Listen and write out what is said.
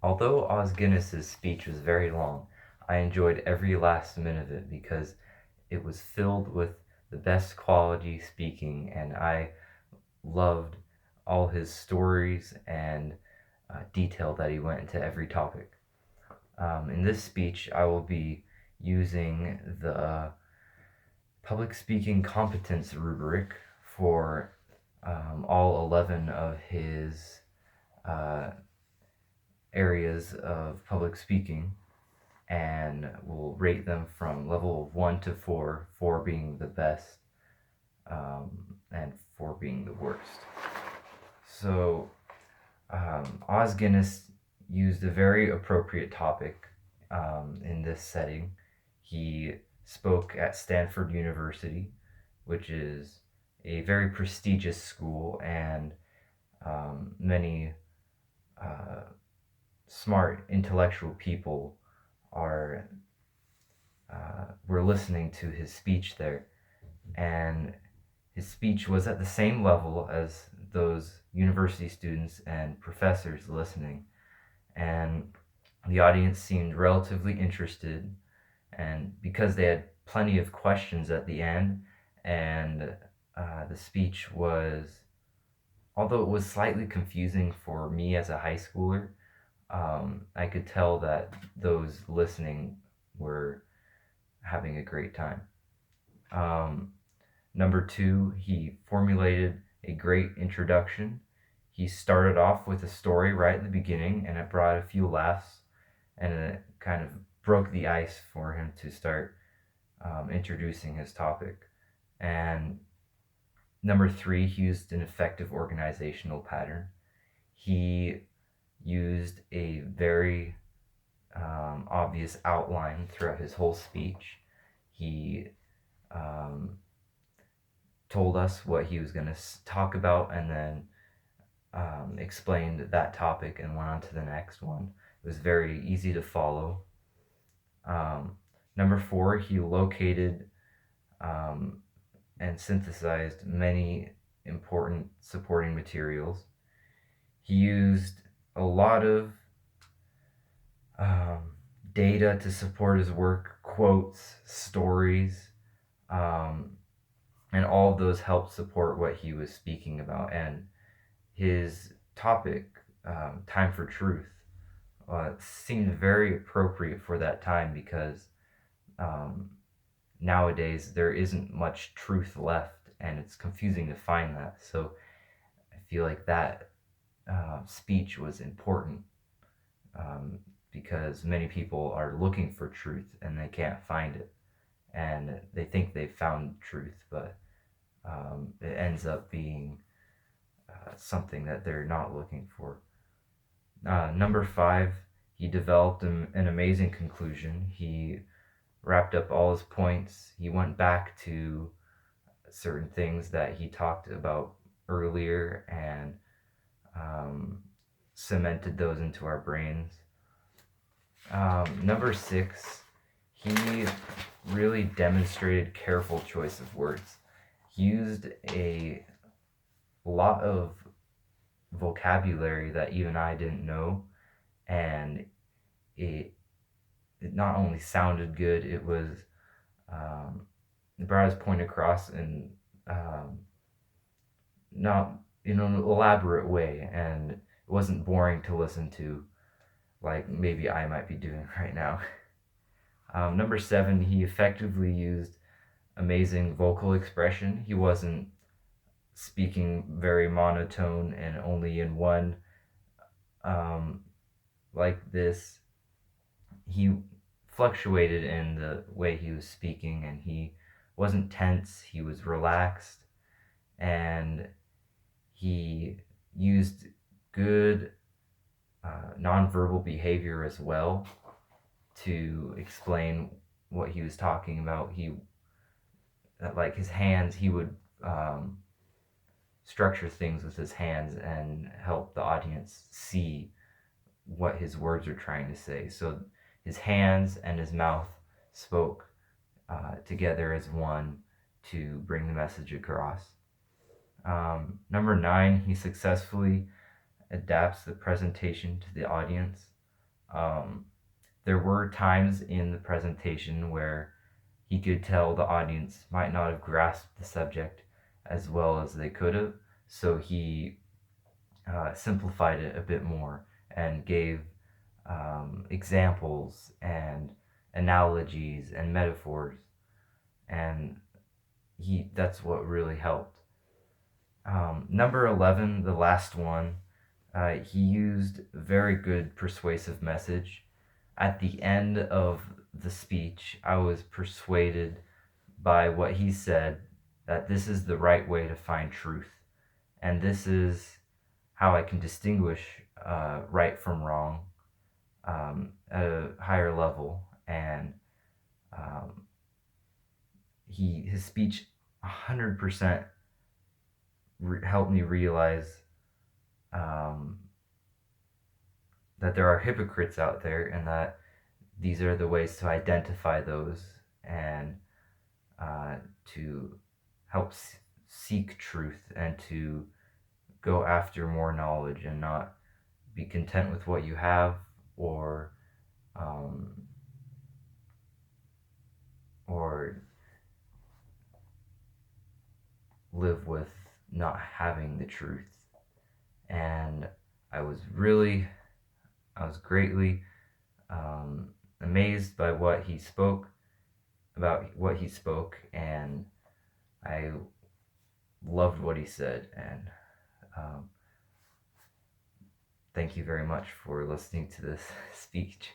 Although Os Guinness's speech was very long, I enjoyed every last minute of it because it was filled with the best quality speaking, and I loved all his stories and detail that he went into every topic. In this speech, I will be using the public speaking competence rubric for all 11 of his uh, areas of public speaking, and we'll rate them from level of 1 to 4, 4 being the best, and 4 being the worst. So, Os Guinness used a very appropriate topic in this setting. He spoke at Stanford University, which is a very prestigious school, and many uh, smart, intellectual people are were listening to his speech there, and his speech was at the same level as those university students and professors listening, and the audience seemed relatively interested, and because they had plenty of questions at the end, and the speech was, although it was slightly confusing for me as a high schooler, I could tell that those listening were having a great time. Um, Number two, he formulated a great introduction. He started off with a story right at the beginning, and it brought a few laughs, and it kind of broke the ice for him to start introducing his topic. And number three, he used an effective organizational pattern. He used a very obvious outline throughout his whole speech. He um, told us what he was going to talk about, and then explained that topic and went on to the next one. It was very easy to follow. Um, Number four, he located um, and synthesized many important supporting materials. He used a lot of um, data to support his work, quotes, stories, um, and all of those helped support what he was speaking about. And his topic, Time for Truth, seemed very appropriate for that time because um, nowadays there isn't much truth left, and it's confusing to find that. So I feel like that speech was important um, because many people are looking for truth and they can't find it, and they think they've found truth, but it ends up being something that they're not looking for. Number five, he developed an amazing conclusion. He wrapped up all his points. He went back to certain things that he talked about earlier and cemented those into our brains. Number six, he really demonstrated careful choice of words. He used a lot of vocabulary that even I didn't know, and it it not only sounded good, it was it brought his point across in not in an elaborate way, and it wasn't boring to listen to like maybe I might be doing right now. Number seven, he effectively used amazing vocal expression. He wasn't speaking very monotone and only in one um, like this. He fluctuated in the way he was speaking, and he wasn't tense, he was relaxed, and he used good nonverbal behavior as well to explain what he was talking about. He, like his hands, he would structure things with his hands and help the audience see what his words are trying to say. So his hands and his mouth spoke together as one to bring the message across. Number nine, he successfully adapts the presentation to the audience. Um, there were times in the presentation where he could tell the audience might not have grasped the subject as well as they could have, so he simplified it a bit more and gave examples and analogies and metaphors, and that's what really helped. Number 11, the last one, he used a very good persuasive message. At the end of the speech, I was persuaded by what he said that this is the right way to find truth, and this is how I can distinguish right from wrong at a higher level. And um, his speech 100% helped me realize um, that there are hypocrites out there, and that these are the ways to identify those, and uh, to help seek truth and to go after more knowledge and not be content with what you have, or um, or live with not having the truth. And I was greatly amazed by what he spoke about, and I loved what he said. And um, thank you very much for listening to this speech.